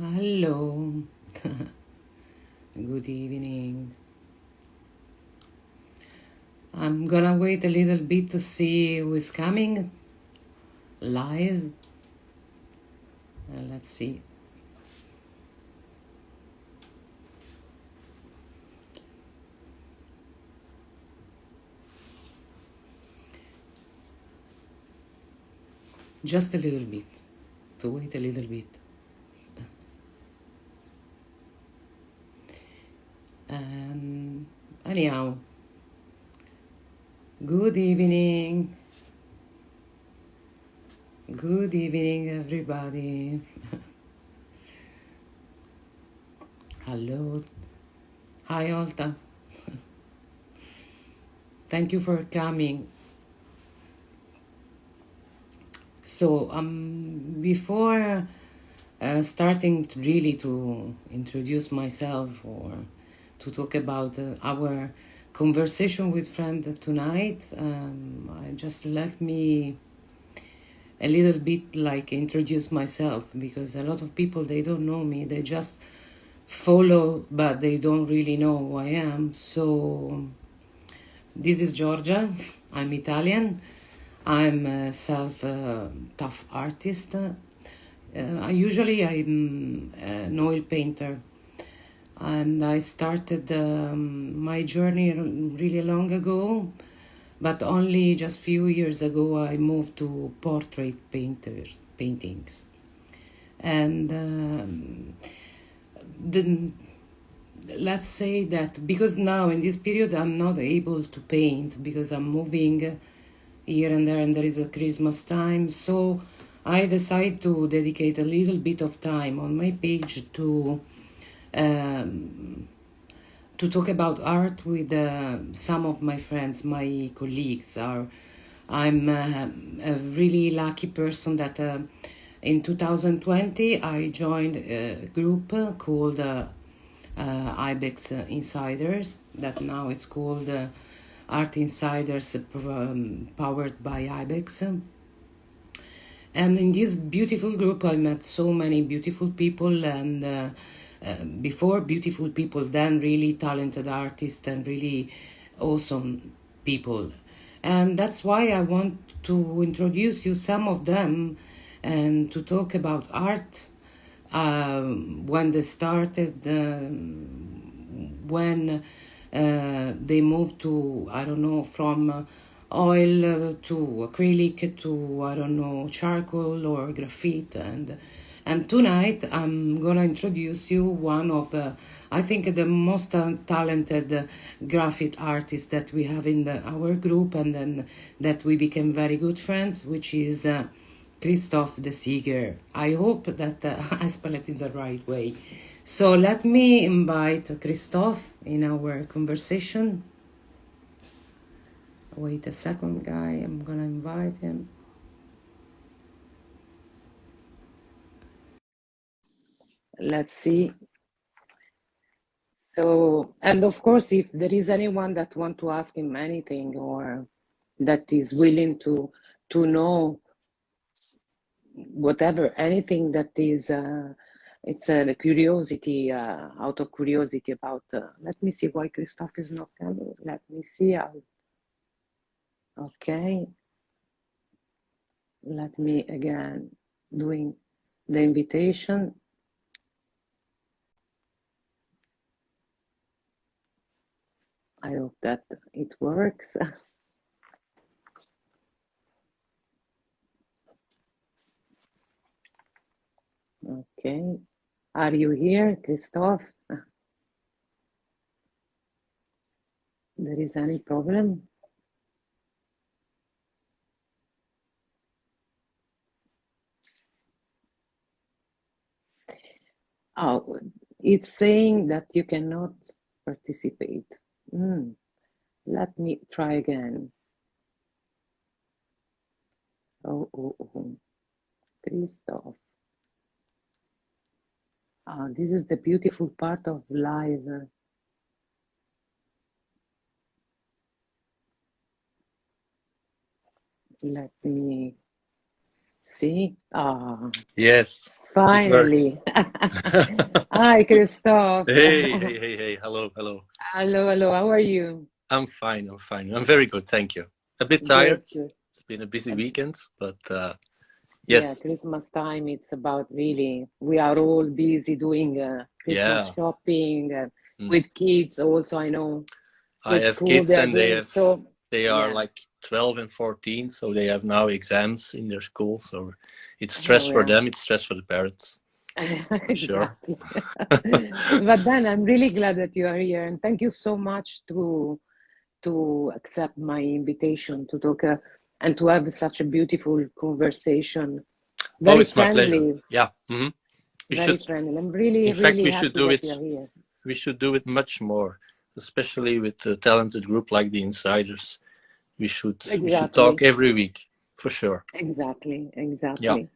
Hello. Good evening. I'm gonna wait a little bit to see who is coming live. Let's see. Just a little bit. To wait a little bit. Um, Anyhow, good evening. Good evening, everybody. Hello. Hi, Olta. Thank you for coming. So, before starting really to introduce myself or to talk about our conversation with friend tonight, I just let me a little bit like introduce myself, because a lot of people, they don't know me, they just follow but they don't really know who I am. So this is Georgia. I'm Italian. I'm a self tough artist. I'm an oil painter, and I started my journey really long ago, but only just few years ago I moved to portrait paintings, and the, let's say that because now in this period I'm not able to paint because I'm moving here and there, and there is a Christmas time, so I decide to dedicate a little bit of time on my page um, to talk about art with some of my friends, my colleagues. I'm a really lucky person that in 2020 I joined a group called Ibex Insiders, that now it's called Art Insiders, powered by Ibex. And in this beautiful group, I met so many beautiful people, and before beautiful people, then really talented artists and really awesome people. And that's why I want to introduce you some of them and to talk about art, when they started, when they moved to, I don't know, from oil to acrylic to, I don't know, charcoal or graphite. And tonight I'm gonna introduce you one of I think the most talented graphite artists that we have in our group, and then that we became very good friends, which is Kristof DE Saeger. I hope that I spell it in the right way. So let me invite Kristof in our conversation. Wait a second, guy. I'm gonna invite him. Let's see. So, and of course, if there is anyone that want to ask him anything, or that is willing to know whatever, anything that is it's a curiosity, out of curiosity about let me see why Christoph is not coming. Let me see. Okay, let me again doing the invitation. I hope that it works. Okay, are you here, Christoph? There is any problem? Oh, it's saying that you cannot participate. Hmm. Let me try again. Oh, Christoph. This is the beautiful part of live. Let me See? Ah, Yes, it works. finally. Hi, Kristof. Hey. Hello, hello. Hello, hello. How are you? I'm fine, I'm fine. I'm very good, thank you. A bit tired. Good, good. It's been a busy Um, weekend, but Yeah, yes, Christmas time, it's about really, we are all busy doing Christmas yeah. shopping Mm. with kids also, I know, I with have school kids they are and doing so. they are Yeah. like 12 and 14, so they have now exams in their school, so it's stress Oh, for yeah. them, it's stress for the parents, for sure. Exactly. But then I'm really glad that you are here, and thank you so much to accept my invitation to talk and to have such a beautiful conversation. Oh, Very it's my pleasure. friendly, Yeah. We very should, friendly. I'm really, in fact, really happy that you are here. we should do it much more, especially with a talented group like the Insiders. We should talk Exactly, every week, for sure. exactly, Yeah. exactly.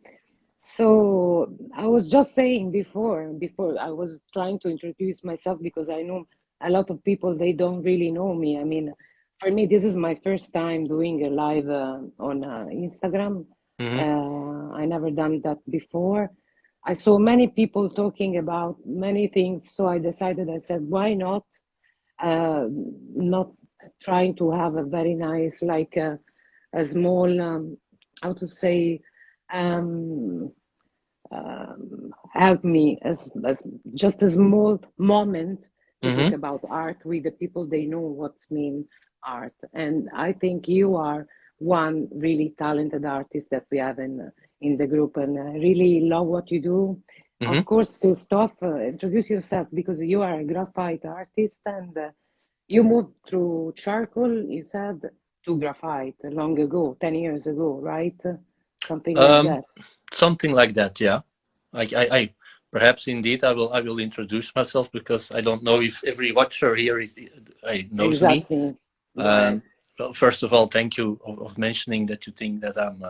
So I was just saying before I was trying to introduce myself because I know a lot of people they don't really know me. I mean, for me, this is my first time doing a live on Instagram. hmm I never done that before. I saw many people talking about many things, so I decided. I said, why not? Uh, Not trying to have a very nice, like a small, how to say. Um, Help me as just a small moment to talk hmm about art with the people they know what's mean art, and I think you are one really talented artist that we have in the group, and I really love what you do. hmm Of course, Christoph, introduce yourself because you are a graphite artist, and you moved through charcoal, you said, to graphite long ago, 10 years ago, right? Something like Um, that. something like that. Yeah. I perhaps indeed I will introduce myself because I don't know if every watcher here knows me. Exactly. Right. Um, well, first of all, thank you of mentioning that you think that I'm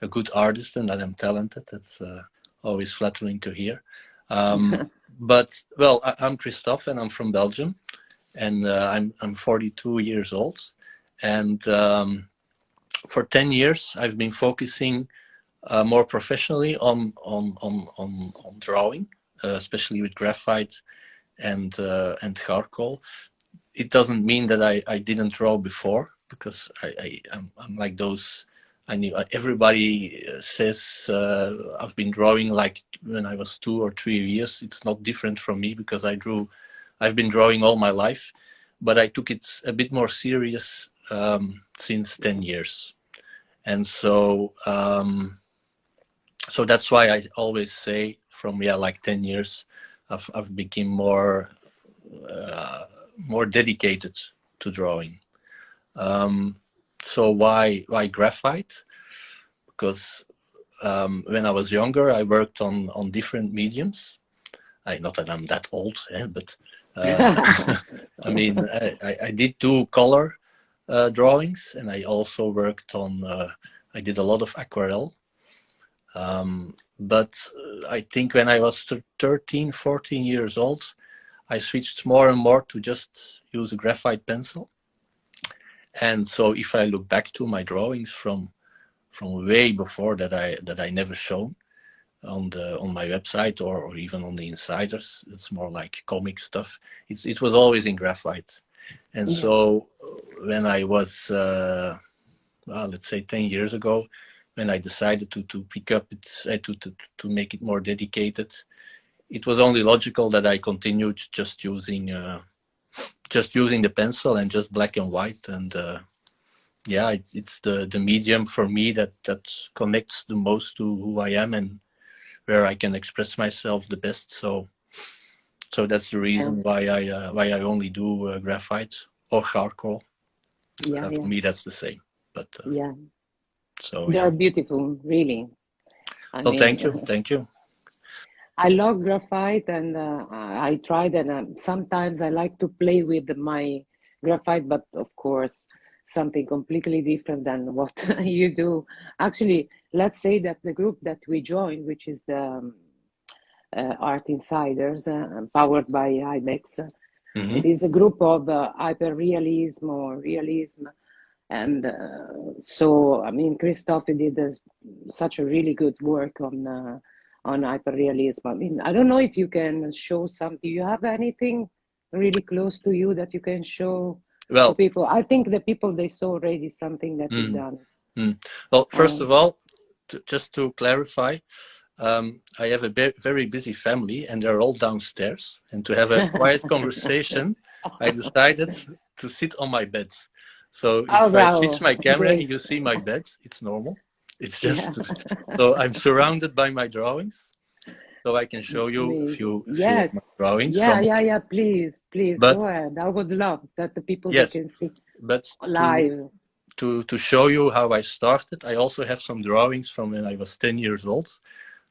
a good artist and that I'm talented. That's always flattering to hear. But well, I'm Kristof and I'm from Belgium, and I'm 42 years old, and for 10 years I've been focusing more professionally on drawing, especially with graphite and charcoal. It doesn't mean that I didn't draw before because I'm like those. I knew everybody says I've been drawing like when I was 2 or 3 years. It's not different from me because I've been drawing all my life, but I took it a bit more serious since 10 years. And so that's why I always say from like 10 years, I've become more dedicated to drawing. So why graphite? Because when I was younger, I worked on different mediums. Not that I'm that old, but uh, I mean, I did do color drawings, and I also worked on. I did a lot of aquarelle. But I think when I was 13, 14 years old, I switched more and more to just use a graphite pencil. And so if I look back to my drawings from way before that I never shown on my website or even on the Insiders, it's more like comic stuff. It was always in graphite. And Yeah. so when I was well, let's say 10 years ago, when I decided to pick up it, to make it more dedicated, it was only logical that I continued just using the pencil and just black and white. And yeah, it's the medium for me that connects the most to who I am and where I can express myself the best. So that's the Yeah. reason why I only do graphite or charcoal. Yeah. For Yeah. me, that's the same. But Yeah. so They yeah. are beautiful, really. I Well, mean, thank you. I love graphite, and I tried, and sometimes I like to play with my graphite, but of course, something completely different than what you do. Actually, let's say that the group that we joined, which is the Art Insiders, powered by IBEX, hmm it is a group of hyperrealism or realism. And so, I mean, Kristof did such a really good work on hyperrealism. I mean, I don't know if you can show some. Do you have anything really close to you that you can show to Well, people? I think the people, they saw already something that you've mm, done. well, first Um, of all, just to clarify, I have a very busy family, and they're all downstairs. And to have a quiet conversation, I decided to sit on my bed. So Oh, if I switch bravo. my camera and Great. you see my bed, it's normal. It's Yeah. just so I'm surrounded by my drawings, so I can show you Amazing. a few of my Yes. drawings Yeah, from. yeah, yeah. Please, please go But ahead. I would love that the people, they yes, can see but live. to show you how I started, I also have some drawings from when I was 10 years old.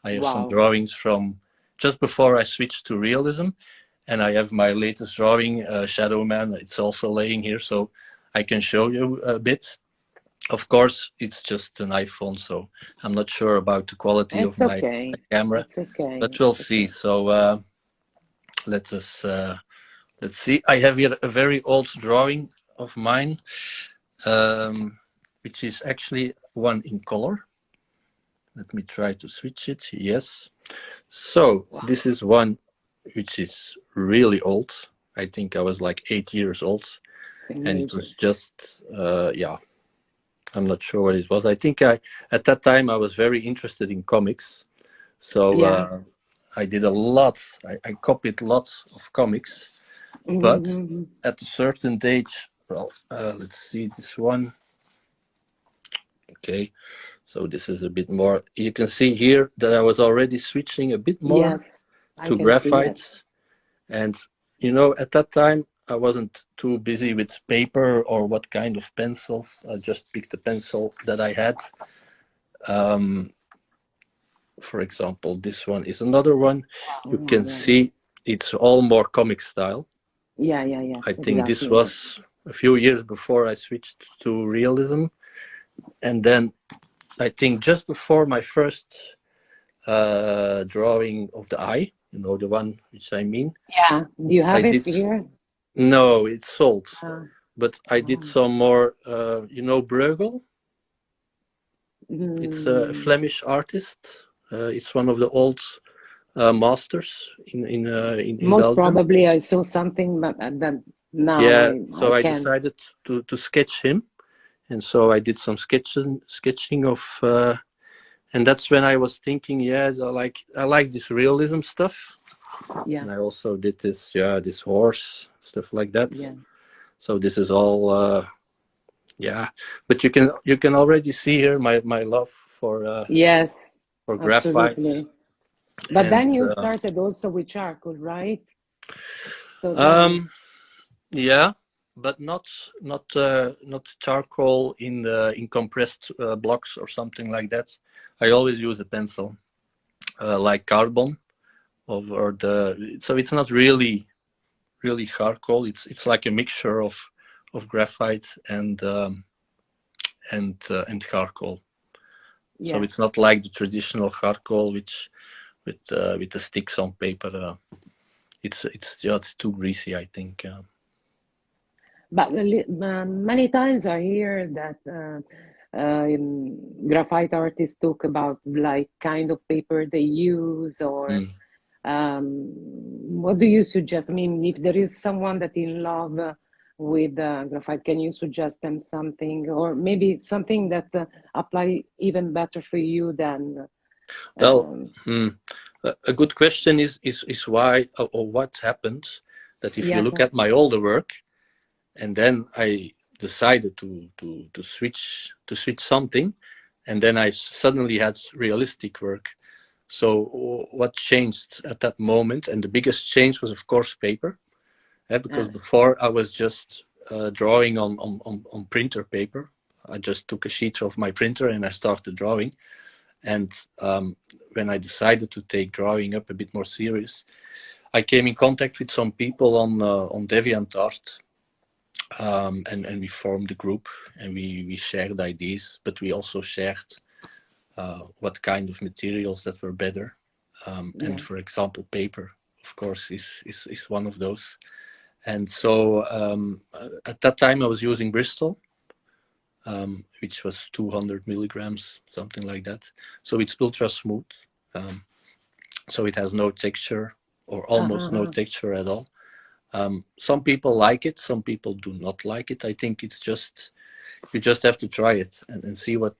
I have some Wow. drawings from just before I switched to realism, and I have my latest drawing, Shadow Man. It's also laying here, so I can show you a bit. Of course, it's just an iPhone, so I'm not sure about the quality of It's my okay. camera, It's okay. but we'll It's see. okay. So let us let's see. I have here a very old drawing of mine, which is actually one in color. Let me try to switch it. Yes. So Wow. this is one which is really old. I think I was like 8 years old, and it Amazing. was just yeah. I'm not sure what it was. I think at that time I was very interested in comics, so Yeah. I did a lot. I copied lots of comics, but Mm-hmm. at a certain age, well, let's see this one. Okay, so this is a bit more. You can see here that I was already switching a bit more Yes, I to can see it. graphite. And at that time, I wasn't too busy with paper or what kind of pencils. I just picked a pencil that I had. Um, for example, this one is another one. You Oh, can yeah, yeah. see it's all more comic style. Yeah, yeah, I yes, think this exactly. was a few years before I switched to realism. And then I think just before my first drawing of the eye, the one which I mean, Yeah. Do you I have it did. here? No, it's sold. Uh, But I did oh. some more, Bruegel. It's a Mm. Flemish artist. It's one of the old masters in Most Belgium. probably I saw something, but that now Yeah, I so I can't. decided to sketch him, and so I did some sketching of, and that's when I was thinking, yeah, I like this realism stuff, Yeah, and I also did this horse stuff like that. yeah. So this is all. Yeah, but you can already see here my love Yes, for graphite, absolutely. But and then you started also with charcoal, right? So then, um yeah, but not charcoal in compressed blocks or something like that. I always use a pencil, like carbon, or the so it's not really charcoal. It's like a mixture of graphite and charcoal. So yeah. it's not like the traditional charcoal, which with the sticks on paper. It's too greasy, I think. But many times I hear that graphite artists talk about like kind of paper they use, or Mm. what do you suggest? I mean, if there is someone that in love with graphite, can you suggest them something, or maybe something that apply even better for you than? Well, Um, a good question is why or what happened that if you yeah, look at my older work, and then I decided to switch something, and then I suddenly had realistic work. So what changed at that moment? And the biggest change was, of course, paper. Because yes, before I was just drawing on printer paper. I just took a sheet of my printer and I started drawing. And when I decided to take drawing up a bit more serious, I came in contact with some people on DeviantArt, and we formed a group, and we shared ideas, but we also shared what kind of materials that were better. And yeah, for example, paper, of course, is one of those. And so at that time I was using Bristol, which was 200 milligrams, something like that. So it's ultra smooth. So it has no texture or almost no texture at all. Some people like it, some people do not like it. I think it's just, you just have to try it and see what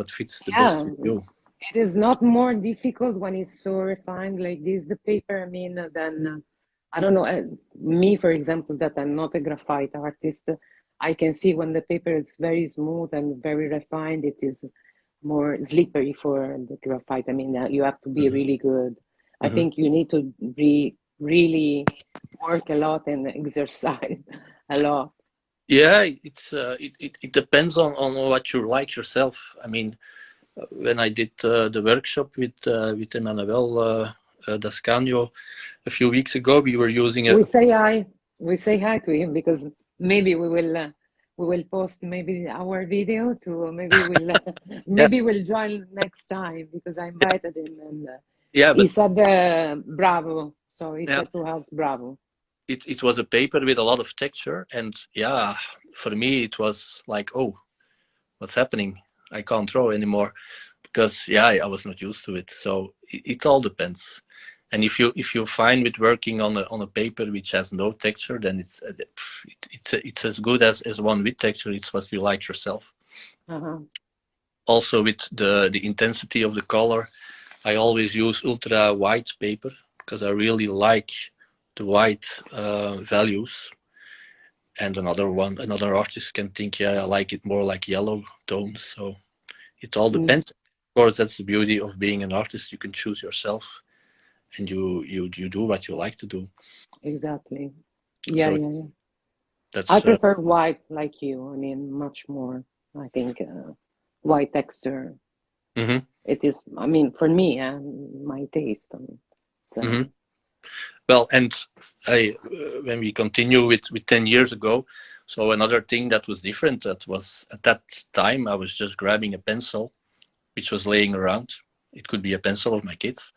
fits the best with you. It is not more difficult when it's so refined like this, the paper, I mean, than, I don't know, me, for example, that I'm not a graphite artist, I can see when the paper is very smooth and very refined, it is more slippery for the graphite. I mean, you have to be really good. I think you need to be really work a lot and exercise a lot. Yeah, it depends on what you like yourself. I mean, when I did the workshop with Emmanuel Dascagno a few weeks ago, we were using a. We say hi to him, because maybe we will post maybe our video to, maybe we'll maybe we'll join next time, because I invited him, and he said bravo. So he said to us bravo. It was a paper with a lot of texture, and yeah, for me it was like, oh, what's happening? I can't draw anymore, because I was not used to it. So it all depends. And if you're fine with working on a paper which has no texture, then it's as good as one with texture. It's what you like yourself. Also with the intensity of the color, I always use ultra white paper, because I really like the white values. And another artist can think, I like it more like yellow tones. So it all depends. Of course, that's the beauty of being an artist. You can choose yourself, and you do what you like to do. Exactly. That's, I prefer white, like you. I mean, much more. I think white texture. It is. I mean, for me, my taste. So. Well, and when we continue with 10 years ago, so another thing that was different, that was at that time I was just grabbing a pencil which was laying around. It could be a pencil of my kids,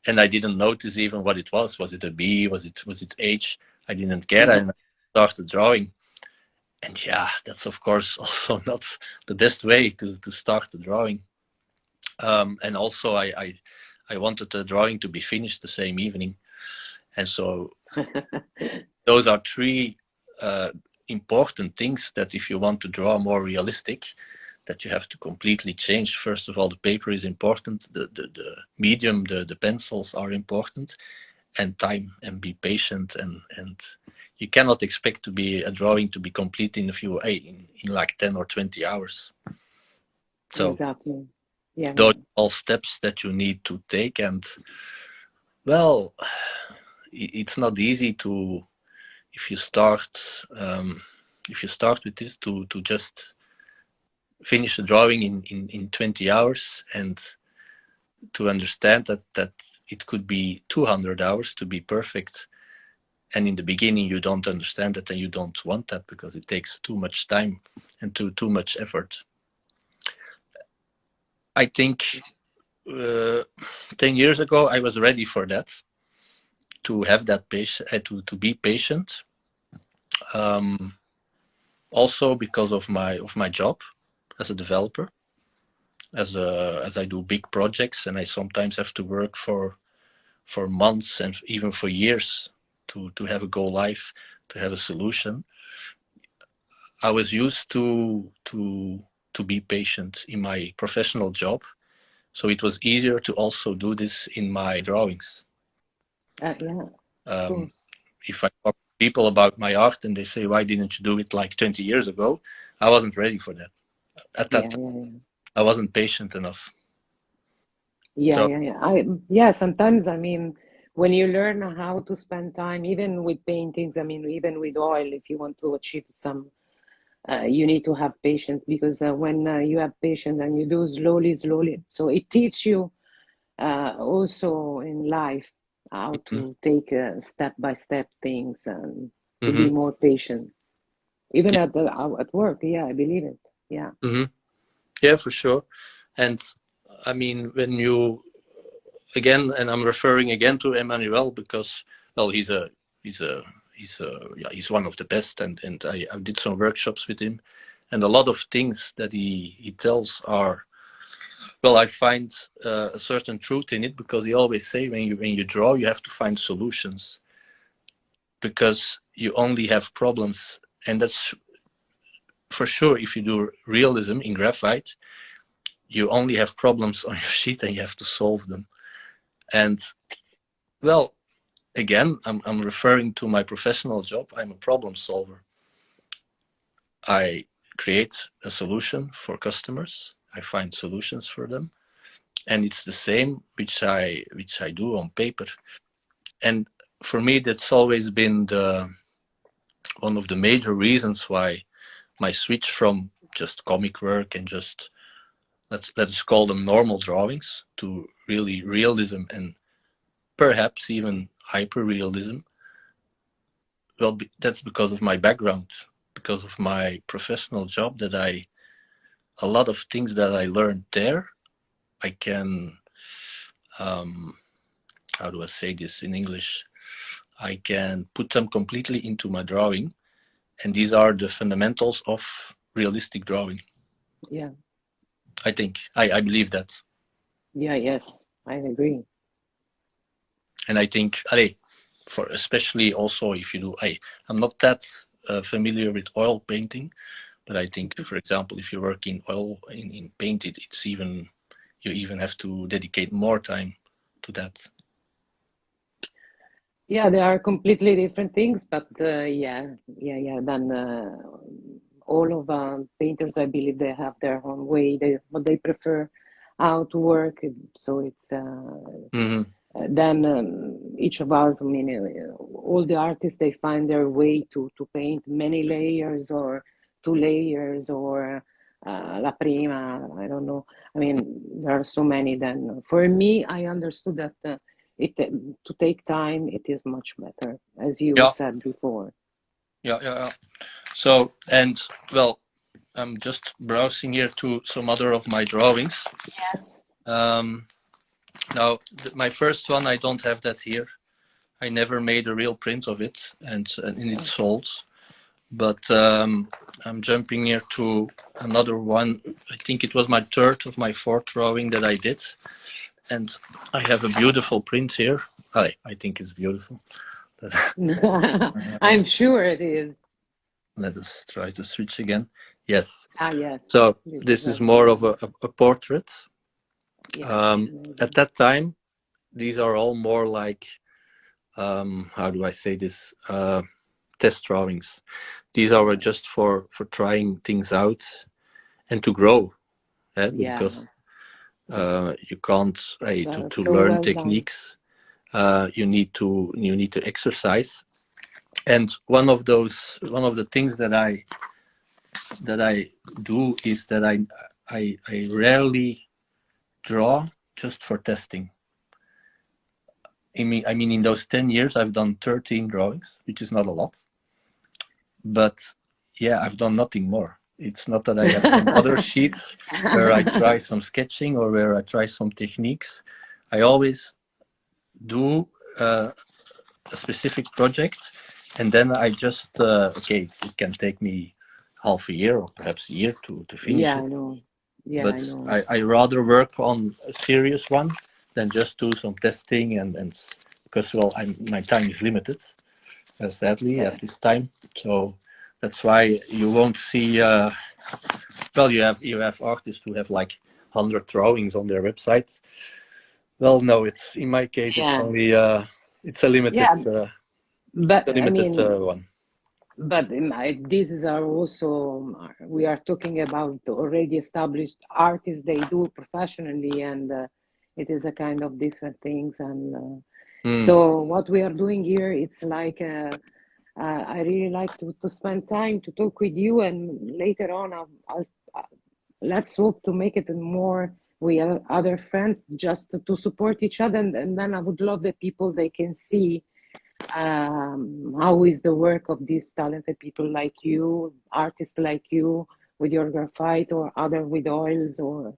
and I didn't notice even what it was. Was it a B? Was it H? I didn't care, and I started drawing. And that's of course also not the best way to start the drawing. And also I wanted the drawing to be finished the same evening. And so those are three important things that if you want to draw more realistic, that you have to completely change. First of all, the paper is important, the medium, the pencils are important, and time, and be patient, and you cannot expect to be a drawing to be complete in in like 10 or 20 hours. So exactly. Those are all steps that you need to take, and well, it's not easy to, if you start with this, to just finish a drawing in 20 hours, and to understand that it could be 200 hours to be perfect. And in the beginning you don't understand that, and you don't want that, because it takes too much time and too much effort. I think 10 years ago I was ready for that, to have that patience, to be patient. Also because of my job as a developer, as I do big projects, and I sometimes have to work for months and even for years to have a go live, to have a solution. I was used to be patient in my professional job, so it was easier to also do this in my drawings. If I talk to people about my art and they say, why didn't you do it like 20 years ago? I wasn't ready for that. At that time, I wasn't patient enough. Sometimes, I mean, when you learn how to spend time, even with paintings, I mean, even with oil, if you want to achieve some, you need to have patience, because when you have patience and you do slowly, so it teaches you also in life how to take step-by-step things, and to be more patient, even at work. I believe it. Yeah, for sure. And I mean, when you, again, and I'm referring again to Emmanuel, because, well, he's one of the best, and I did some workshops with him, And a lot of things that he tells are, well, I find a certain truth in it, because he always say when you draw, you have to find solutions, because you only have problems. And that's for sure. If you do realism in graphite, you only have problems on your sheet and you have to solve them. And well, again, I'm referring to my professional job. I'm a problem solver. I create a solution for customers. I find solutions for them, and it's the same which I do on paper. And for me, that's always been one of the major reasons why my switch from just comic work and just let's call them normal drawings to really realism and perhaps even hyper-realism. Well, that's because of my background, because of my professional job, that a lot of things that I learned there, I can, how do I say this in English? I can put them completely into my drawing. And these are the fundamentals of realistic drawing. Yeah. I think, I believe that. Yeah, yes, I agree. And I think, for especially also if you do, I'm not that familiar with oil painting, but I think, for example, if you work in oil, in paint, it's even, you even have to dedicate more time to that. Yeah, they are completely different things, but yeah. Then all of painters, I believe, they have their own way, what they prefer, how to work. So it's then each of us, I mean, all the artists, they find their way to paint many layers or 2 layers or la prima. I don't know. I mean, there are so many. Then for me, I understood that. To take time, it is much better, as you said before. Yeah. So, and well, I'm just browsing here to some other of my drawings. Yes. Now, my first one, I don't have that here. I never made a real print of it, and it's sold. But I'm jumping here to another one. I think it was my third of my fourth drawing that I did. And I have a beautiful print here. I think it's beautiful. I'm sure it is. Let us try to switch again. Yes. Yes. So this is more of a portrait. Yeah, at that time, these are all more like, how do I say this? Test drawings. These are just for trying things out and to grow. Because you can't to learn techniques. You need to exercise. And one of the things that I do is that I rarely draw just for testing. I mean, in those 10 years, I've done 13 drawings, which is not a lot. But yeah, I've done nothing more. It's not that I have some other sheets where I try some sketching or where I try some techniques. I always do a specific project, and then I just, okay, it can take me half a year or perhaps a year to finish it. I know. Yeah, but I know. I rather work on a serious one than just do some testing and because, well, my time is limited, sadly, at this time. So that's why you won't see, well, you have artists who have like 100 drawings on their website. Well, no, it's in my case, it's only, it's a limited, one. But these are also, we are talking about already established artists, they do professionally, and it is a kind of different things. And so what we are doing here, it's like, I really like to spend time to talk with you, and later on, I'll let's hope to make it more with other friends, just to support each other. And then I would love that people, they can see how is the work of these talented people like you, artists like you, with your graphite or other with oils or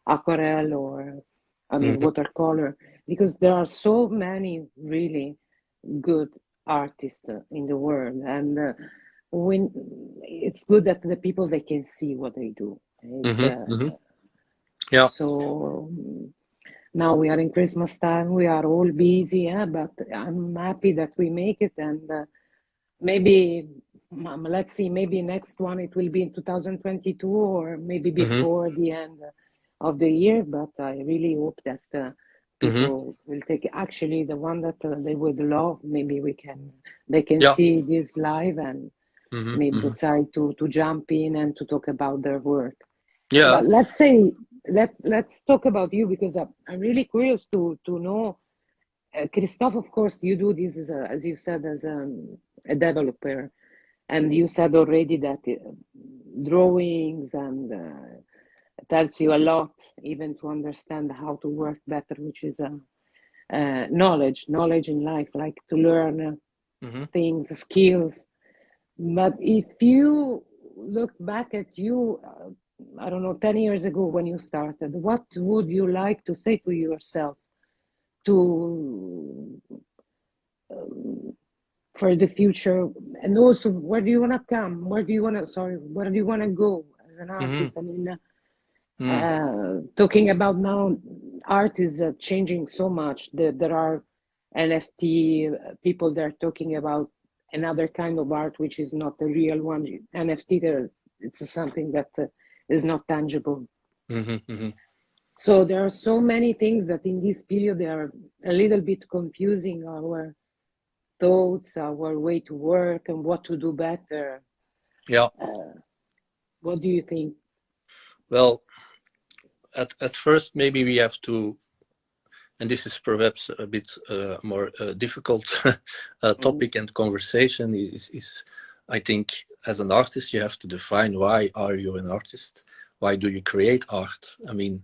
aquarelle or, I mean, watercolor, because there are so many really good artists in the world. And when it's good that the people, they can see what they do. It's Yeah. so now we are in Christmas time. We are all busy, yeah, but I'm happy that we make it, and maybe let's see. Maybe next one it will be in 2022, or maybe before the end of the year. But I really hope that people will take actually the one that they would love. Maybe they can Yeah. see this live and maybe decide to jump in and to talk about their work. Yeah. But let's say let's talk about you, because I'm really curious to know, Kristof. Of course, you do this as you said, as a developer, and you said already that drawings and it helps you a lot even to understand how to work better, which is knowledge in life, like to learn things, skills. But if you look back at you, I don't know, 10 years ago when you started, what would you like to say to yourself to for the future? And also, where do you want to come? Where do you want to go as an artist? I mean, talking about now, art is changing so much. There are NFT people, they're talking about another kind of art, which is not the real one. NFT, it's something that is not tangible. So there are so many things that in this period, they are a little bit confusing our thoughts, our way to work, and what to do better. Yeah. What do you think? Well, at first, maybe we have to, and this is perhaps a bit more difficult topic and conversation, is I think as an artist, you have to define why are you an artist? Why do you create art? I mean,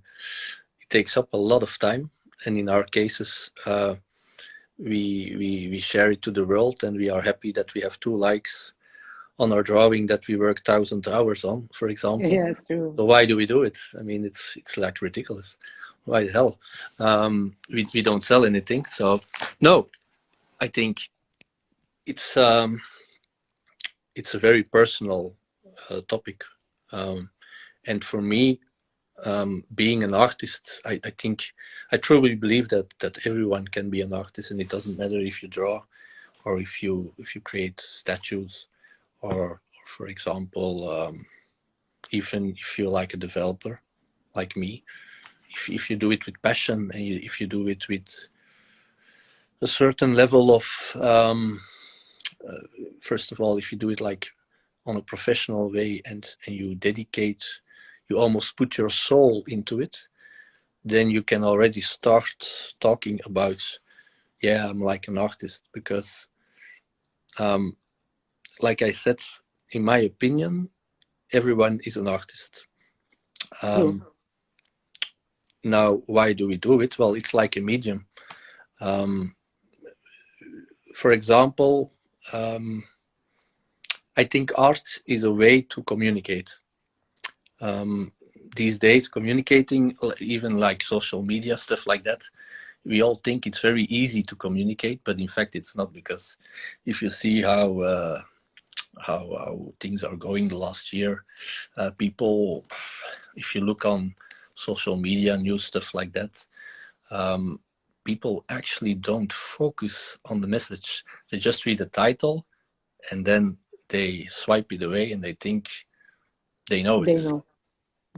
it takes up a lot of time. And in our cases, we share it to the world, and we are happy that we have 2 likes on our drawing that we work 1,000 hours on, for example. Yeah, it's true. So why do we do it? I mean, it's like ridiculous. Why the hell? We don't sell anything. So no, I think it's a very personal topic. And for me, being an artist, I think I truly believe that everyone can be an artist, and it doesn't matter if you draw or if you create statues, or for example, even if you're like a developer like me, if you do it with passion, and if you do it with a certain level of first of all, if you do it like on a professional way, and you dedicate, you almost put your soul into it, then you can already start talking about, yeah, I'm like an artist. Because like I said, in my opinion, everyone is an artist. Now, why do we do it? Well, it's like a medium. For example, I think art is a way to communicate. These days, communicating, even like social media, stuff like that, we all think it's very easy to communicate, but in fact it's not. Because if you see how things are going the last year, people, if you look on social media, news, stuff like that, people actually don't focus on the message. They just read the title, and then they swipe it away, and they think they know it.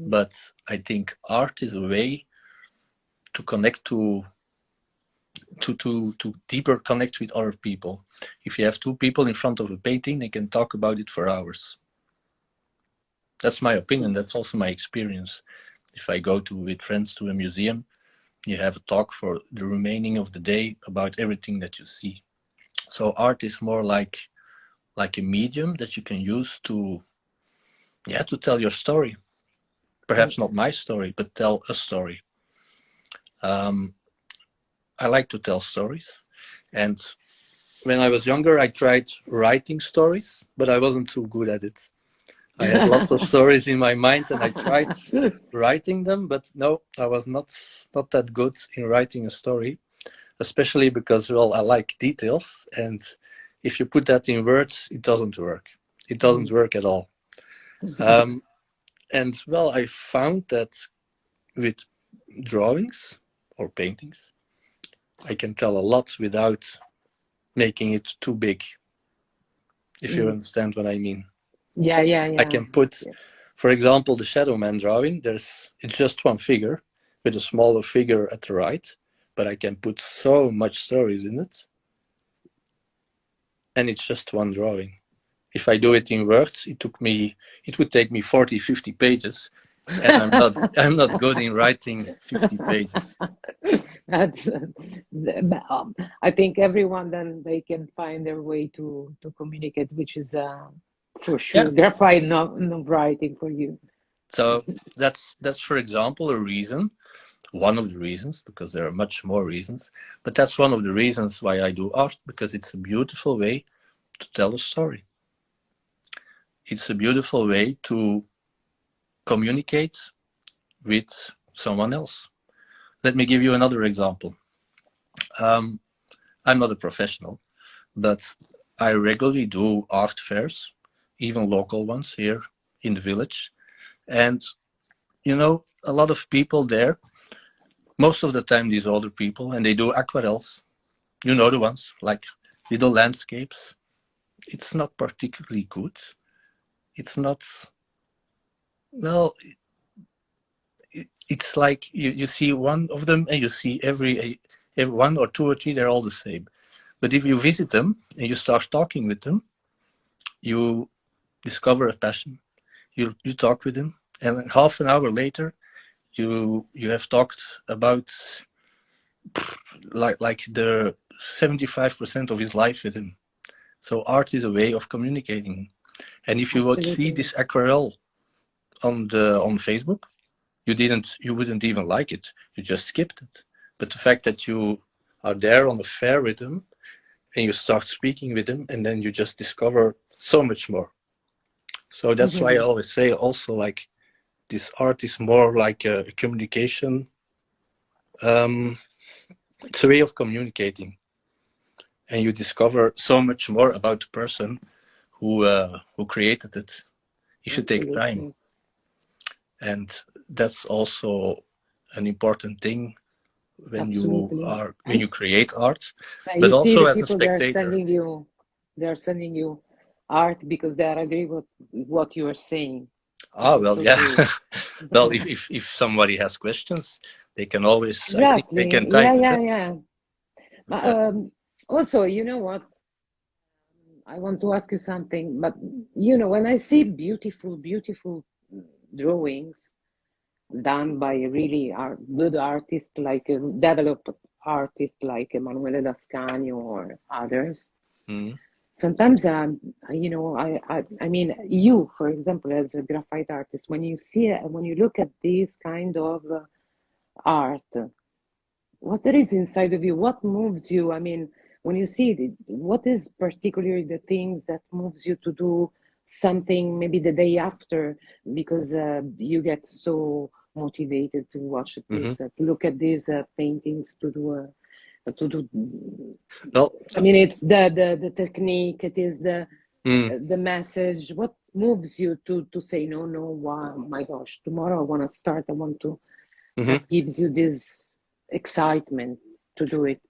But I think art is a way to connect to deeper connect with other people. If you have 2 people in front of a painting, they can talk about it for hours. That's my opinion. That's also my experience. If I go with friends to a museum, you have a talk for the remaining of the day about everything that you see. So art is more like a medium that you can use to tell your story. Perhaps not my story, but tell a story. I like to tell stories. And when I was younger, I tried writing stories, but I wasn't too good at it. I had lots of stories in my mind, and I tried writing them, but no, I was not that good in writing a story, especially because, well, I like details, and if you put that in words, it doesn't work. It doesn't work at all. And well, I found that with drawings or paintings, I can tell a lot without making it too big, if you understand what I mean. Yeah, yeah, yeah. I can put, for example, the Shadow Man drawing, it's just one figure with a smaller figure at the right, but I can put so much stories in it, and it's just one drawing. If I do it in words, it would take me 40, 50 pages, and I'm not good in writing 50 pages. That's, I think everyone then they can find their way to communicate, which is for sure graphite not writing for you. So that's for example a reason, one of the reasons, because there are much more reasons, but that's one of the reasons why I do art, because it's a beautiful way to tell a story. It's a beautiful way to communicate with someone else. Let me give you another example. I'm not a professional, but I regularly do art fairs, even local ones here in the village. And, you know, a lot of people there, most of the time these older people, and they do aquarelles. You know the ones, like little landscapes. It's not particularly good. It's not, well, it's like you see one of them and you see every 1 or 2 or 3, they're all the same. But if you visit them and you start talking with them, you discover a passion. You talk with them, and half an hour later, you have talked about like the 75% of his life with him. So art is a way of communicating. And if you would see this aquarelle on Facebook, you wouldn't even like it. You just skipped it. But the fact that you are there on a fair with them and you start speaking with them, and then you just discover so much more. So that's why I always say also, like, this art is more like a communication. It's a way of communicating, and you discover so much more about the person who created it. It should take time, and that's also an important thing when you create art, but also as a spectator. They're sending you art because they agree with what you are saying. Well, yeah. Well, if somebody has questions, they can always, I think they can type it. Yeah. But, also, you know what? I want to ask you something, but you know, when I see beautiful, beautiful drawings done by really good artists, like developed artists like Emanuele Dascagno or others, sometimes, you know, I mean, you, for example, as a graphite artist, when you look at this kind of art, what there is inside of you, what moves you? I mean, when you see it, what is particularly the things that moves you to do something maybe the day after, because you get so motivated to watch this, to look at these paintings, to do. Well, I mean, it's the technique. It is the message. What moves you to say no? Wow, my gosh! Tomorrow I want to start. I want to. That gives you this excitement to do it.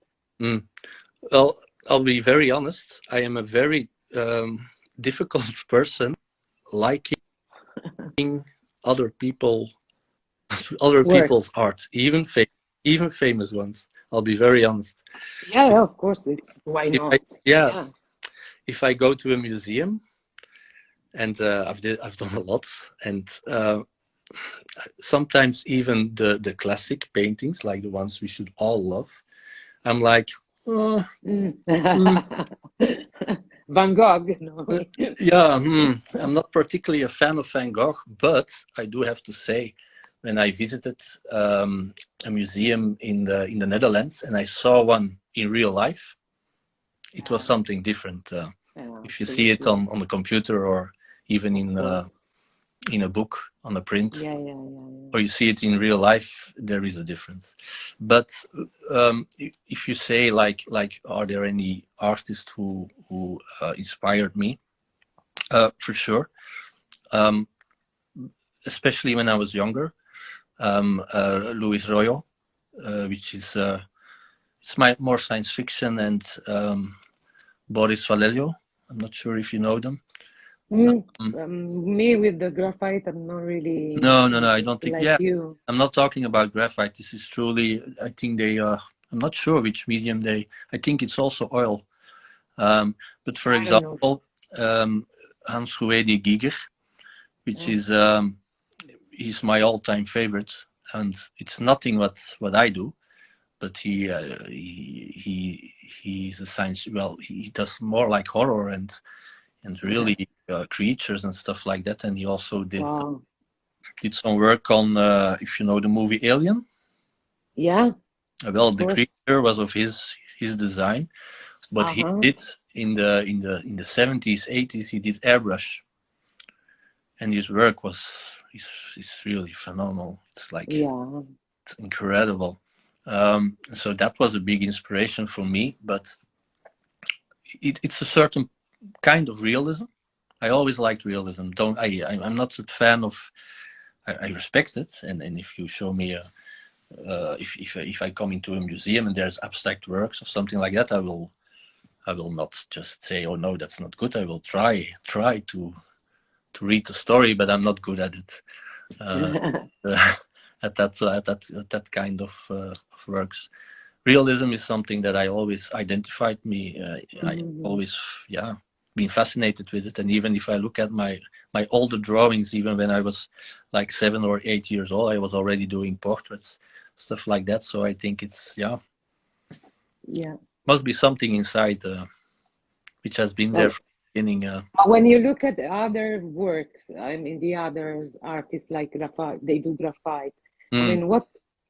Well, I'll be very honest. I am a very difficult person, liking other people's art, even famous ones. I'll be very honest. Yeah, of course. It's why not? If I go to a museum, and I've done a lot, and sometimes even the classic paintings, like the ones we should all love, I'm like, Van Gogh. No. I'm not particularly a fan of Van Gogh, but I do have to say, when I visited a museum in the Netherlands and I saw one in real life, it was something different. If you see it on the computer or even in a book, on a print, or you see it in real life, there is a difference. But if you say like, are there any artists who inspired me? For sure. Especially when I was younger. Louis Royo, which is it's more science fiction, and Boris Vallejo. I'm not sure if you know them. Me with the graphite, I'm not really No, I don't think. like Yeah, you. I'm not talking about graphite. This is truly. I think they are. I'm not sure which medium they. I think it's also oil. But for I don't know. example, Hans Ruedi Giger, which is he's my all-time favorite, and it's nothing what I do, but he's a science. Well, he does more like horror and really creatures and stuff like that. And he also did some work on if you know the movie Alien. Yeah. Well, the creature was of his design, but he did in the 70s, 80s. He did airbrush, and his work is really phenomenal. It's like it's incredible. So that was a big inspiration for me. But it's a certain kind of realism. I always liked realism. I'm not a fan of. I respect it, and if you show me if I come into a museum and there's abstract works or something like that, I will not just say, oh no, that's not good. I will try to read the story, but I'm not good at it. At that kind of works. Realism is something that I always identified me. I always been fascinated with it, and even if I look at my older drawings, even when I was like 7 or 8 years old, I was already doing portraits, stuff like that. So I think it's must be something inside which has been there from the beginning. When you look at other works, I mean the others artists like graphite, they do graphite. I mean, what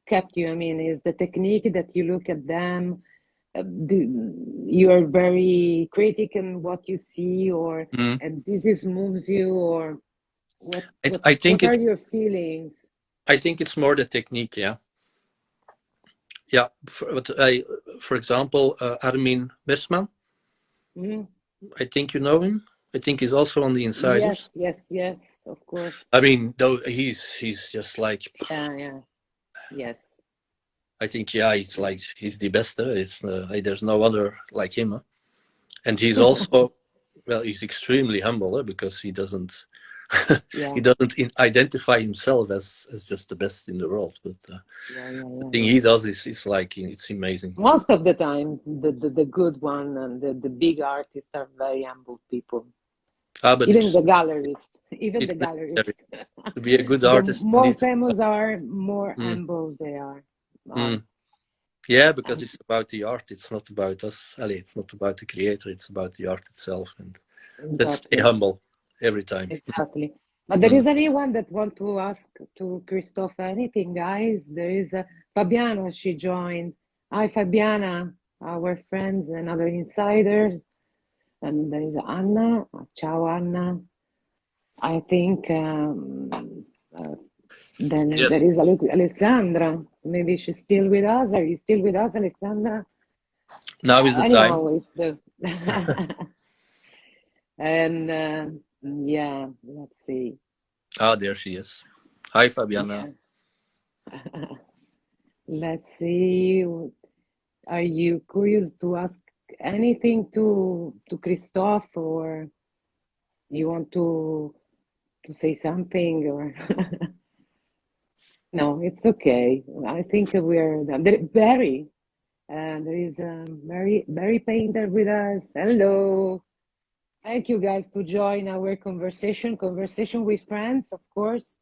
kept you? I mean, is the technique that you look at them? You are very critical in what you see, or and this moves you, or what are your feelings? I think it's more the technique, for example, Armin Mersman, I think you know him. I think he's also on the Insiders. Yes, of course. I mean, though he's just like yes. I think he's the best. There's no other like him, and he's also he's extremely humble because he doesn't he doesn't identify himself as just the best in the world. But the thing he does is like it's amazing. Most of the time, the good one and the big artists are very humble people. But even the gallerists, to be a good artist, the more famous are, more humble they are. Yeah, because it's about the art. It's not about us. It's not about the creator. It's about the art itself, and let's stay humble every time. Exactly. But there is anyone that want to ask to Kristof anything, guys? There is Fabiana. She joined. Hi, Fabiana, our friends and other insiders. And there is Anna. Ciao, Anna. I think then there is Alessandra. Maybe she's still with us. Are you still with us, Alessandra? Now is the time. And let's see. There she is. Hi, Fabiana. Let's see. Are you curious to ask anything to Kristof, or you want to say something, or no? It's okay. I think we're Barry. There is Barry Painter with us. Hello. Thank you guys to join our conversation with friends, of course.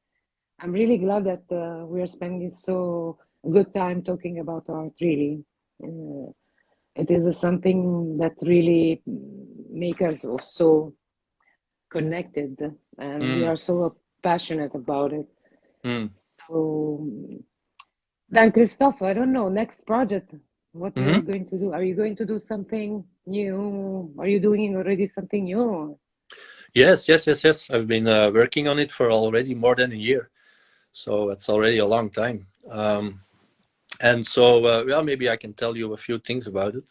I'm really glad that we are spending so good time talking about art, really. It is something that really makes us so connected, and we are so passionate about it. So then, Kristof, I don't know, next project, what are you going to do? Are you going to do something new? Are you doing already something new? Yes. I've been working on it for already more than a year, so it's already a long time. And so maybe I can tell you a few things about it.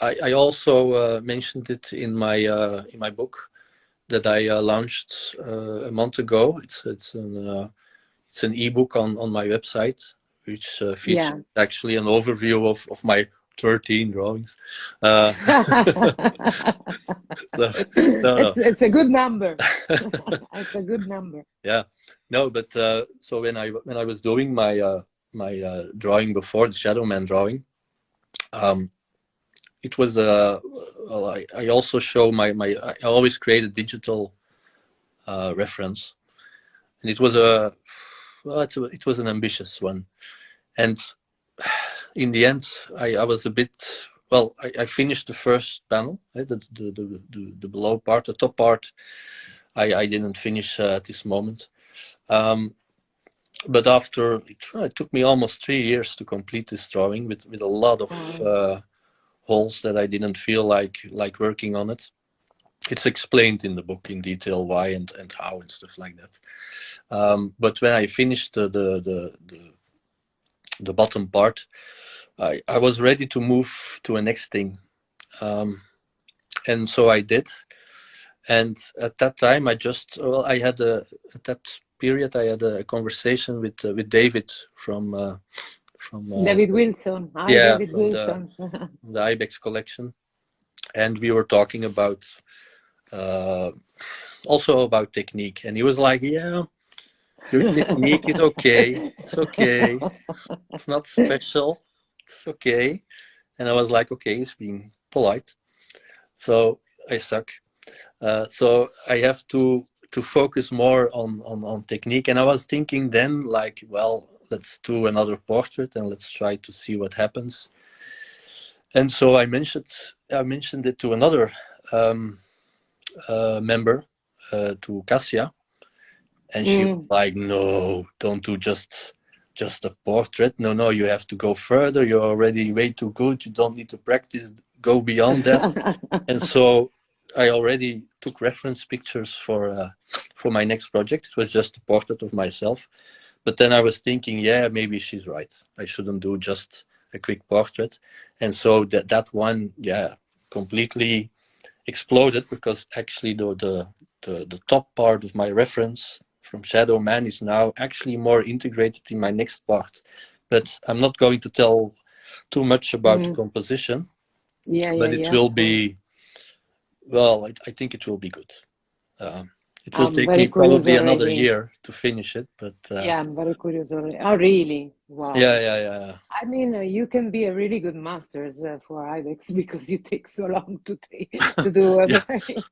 I also mentioned it in my book that I launched a month ago. It's an ebook on my website, which features Yeah. actually an overview of my 13 drawings. Uh, so no, no. It's a good number. It's a good number. Yeah, no, but so when I was doing my drawing before, the Shadow Man drawing, um, it was well, I also show my I always create a digital reference, and it was it was an ambitious one, and in the end I was a bit, well, I finished the first panel, the below part. The top part I didn't finish at this moment. But after it took me almost 3 years to complete this drawing with a lot of holes that I didn't feel like working on it. It's explained in the book in detail why and how and stuff like that. But when I finished the bottom part, I was ready to move to a next thing, and so I did. And at that time, I just, well, I had at that period I had a conversation with David from David Wilson. Hi, yeah, David from Wilson. the Ibex collection, and we were talking about also about technique, and he was like, yeah, your technique is okay, it's okay, it's not special, it's okay. And I was like, okay, he's being polite, so I suck. So I have to focus more on technique. And I was thinking then, like, well, let's do another portrait and let's try to see what happens. And so I mentioned it to another member, to Cassia, and she was like, no, don't do just a portrait. No, you have to go further. You're already way too good. You don't need to practice. Go beyond that. And so I already took reference pictures for my next project. It was just a portrait of myself. But then I was thinking, yeah, maybe she's right. I shouldn't do just a quick portrait. And so that one, yeah, completely exploded, because actually the top part of my reference from Shadow Man is now actually more integrated in my next part. But I'm not going to tell too much about the composition. But it will be, well, I think it will be good. It will I'm take very me curious probably another already. year to finish it, but Yeah, I'm very curious already. Oh, really? Wow. yeah. I mean, you can be a really good masters for Ibex because you take so long to do yeah. everything.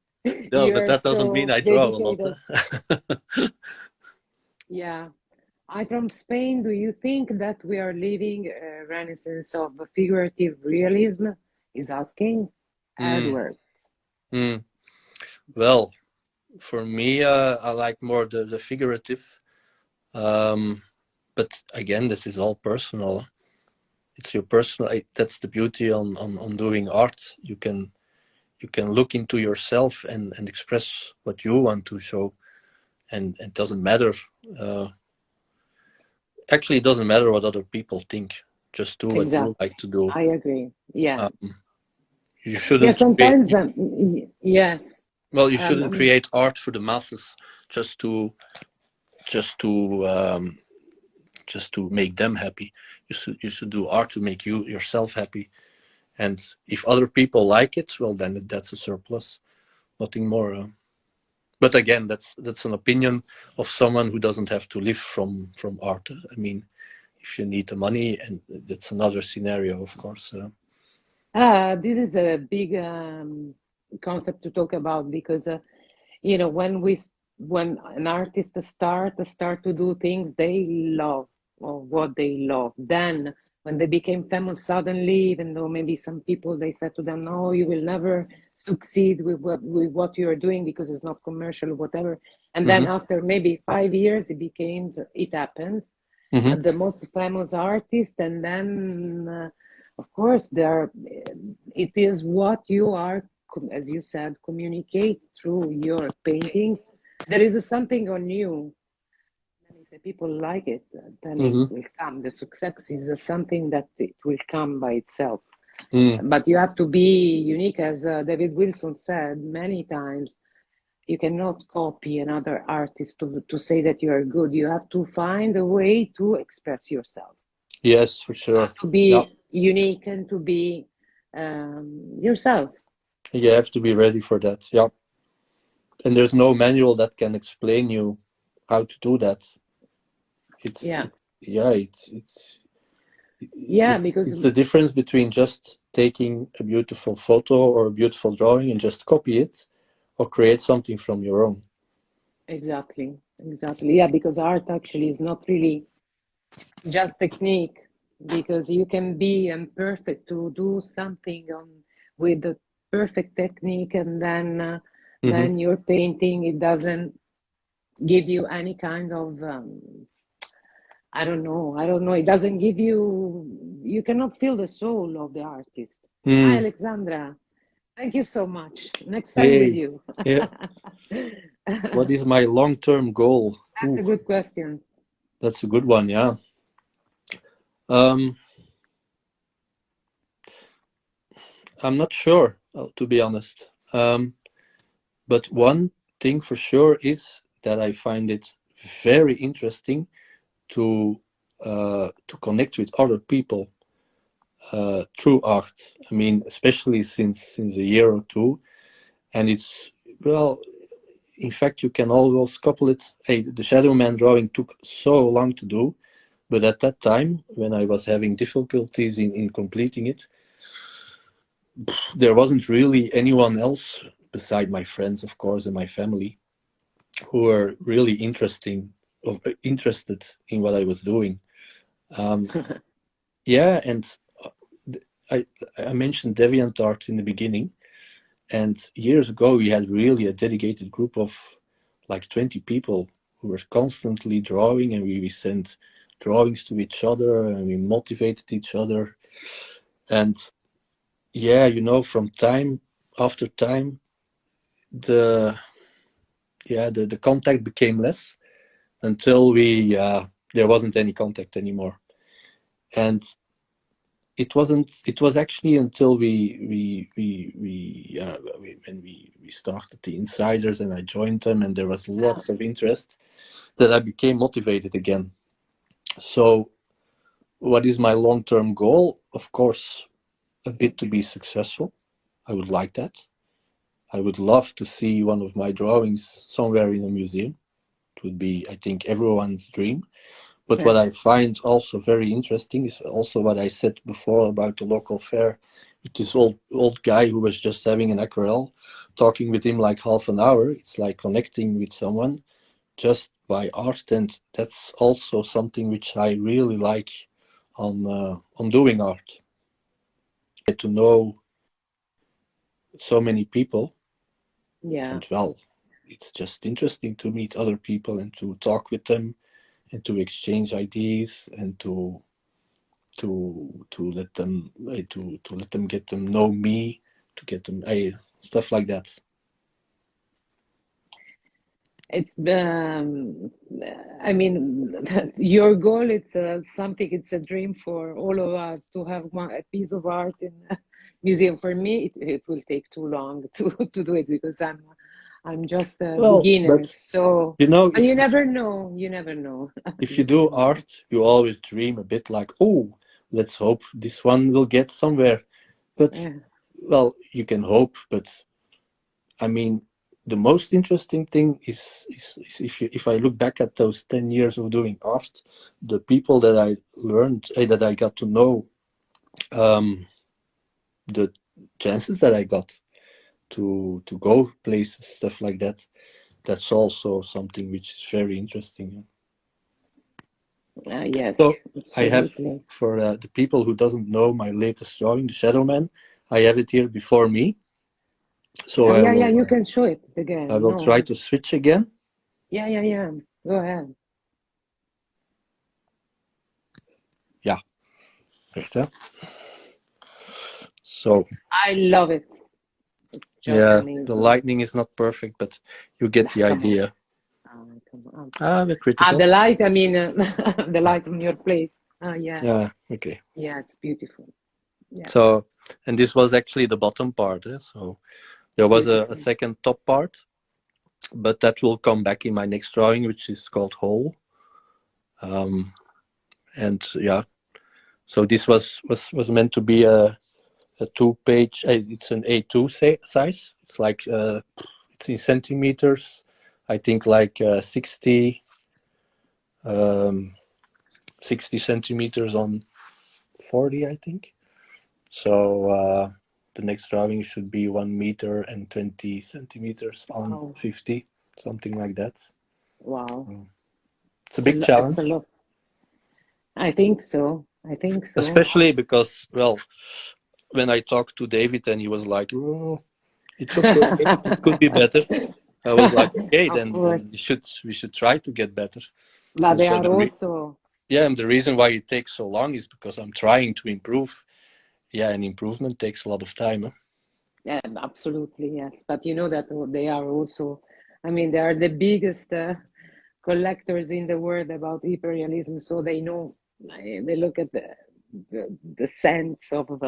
No, but You're that doesn't mean so I draw a lot. dedicated. Yeah. I'm from Spain. Do you think that we are living a renaissance of figurative realism? Is asking Edward. Well, for me, I like more the figurative. But again, this is all personal. It's your personal. That's the beauty on doing art. You can look into yourself and express what you want to show, and it doesn't matter. Actually, it doesn't matter what other people think. Just do what you Exactly. like to do. I agree. Yeah. You Yeah, shouldn't create. sometimes, yes. Well, you shouldn't Um, create art for the masses just to just to um, just to make them happy. You should do art to make yourself happy. And if other people like it, well, then that's a surplus. Nothing more. But again, that's an opinion of someone who doesn't have to live from art. I mean, if you need the money, and that's another scenario, of course. this is a big concept to talk about because you know when an artist start to do things they love or what they love, then when they became famous suddenly, even though maybe some people they said to them, no, you will never succeed with what you're doing because it's not commercial, whatever. And then Mm-hmm. after maybe 5 years it happens, Mm-hmm. the most famous artist, and then of course there it is what you are, as you said, communicate through your paintings. There is something on you, and if the people like it, then it Mm-hmm. will come. The success is something that it will come by itself. But you have to be unique, as David Wilson said many times. You cannot copy another artist to say that you are good. You have to find a way to express yourself. Yes, for sure. So to be unique and to be yourself. You have to be ready for that. Yeah. And there's no manual that can explain you how to do that. It's the difference between just taking a beautiful photo or a beautiful drawing and just copy it, or create something from your own. Exactly. Yeah, because art actually is not really just technique, because you can be imperfect to do something with the perfect technique, and then your painting, it doesn't give you any kind of I don't know. It doesn't give you cannot feel the soul of the artist. Hi, Alexandra. Thank you so much. Next time with you. Yeah. What is my long-term goal? That's a good question. That's a good one, yeah. I'm not sure, to be honest. But one thing for sure is that I find it very interesting to connect with other people through art. I mean, especially since a year or two, and it's, well, in fact, you can always couple it. Hey, the Shadow Man drawing took so long to do, but at that time, when I was having difficulties in completing it, there wasn't really anyone else beside my friends, of course, and my family, who were really interested in what I was doing. Yeah, and I mentioned DeviantArt in the beginning, and years ago we had really a dedicated group of like 20 people who were constantly drawing, and we sent drawings to each other, and we motivated each other. And yeah, from time after time, the contact became less, until there wasn't any contact anymore. And it was actually until when we started the Insiders and I joined them, and there was lots of interest, that I became motivated again. So what is my long-term goal? Of course, a bit to be successful. I would like that. I would love to see one of my drawings somewhere in a museum. It would be, I think, everyone's dream. But what I find also very interesting is also what I said before about the local fair, with this old guy who was just having an aquarelle, talking with him like half an hour. It's like connecting with someone just by art, and that's also something which I really like on doing art. Get to know so many people, and well, it's just interesting to meet other people and to talk with them and to exchange ideas and to let them get them know me, to get them stuff like that. It's I mean, your goal, it's something, it's a dream for all of us to have a piece of art in a museum. For me, it will take too long to do it, because I'm just a beginner. But, so but you never know. If you do art, you always dream a bit like, oh, let's hope this one will get somewhere. But well, you can hope, but I mean, the most interesting thing is if I look back at those 10 years of doing art, the people that I learned, that I got to know, the chances that I got to go places, stuff like that, that's also something which is very interesting. Yes. So absolutely. I have, for the people who doesn't know my latest drawing, the Shadow Man, I have it here before me. So you can show it again. I will try to switch again. Yeah. Go ahead. Yeah. Right. So I love it. It's just amazing. The lighting is not perfect, but you get the idea. We're critical. The light, I mean, the light on your place. Yeah. Yeah, okay. Yeah, it's beautiful. Yeah. So And this was actually the bottom part. So there was a second top part, but that will come back in my next drawing, which is called Whole. And yeah, so this was meant to be a 2-page. It's an A2 size. It's like it's in centimeters. I think like 60 centimeters on 40, I think. So the next drawing should be 1 meter and 20 centimeters on 50, something like that. Wow. It's a big challenge. It's a lot. I think so. Especially because, well, when I talked to David and he was like, oh, it's okay, it could be better. I was like, okay, then we should try to get better. But they are also... Yeah, and the reason why it takes so long is because I'm trying to improve. Yeah, and improvement takes a lot of time. Huh? Yeah, absolutely, yes. But you know that they are also, I mean, they are the biggest collectors in the world about hyperrealism, so they know, they look at the sense of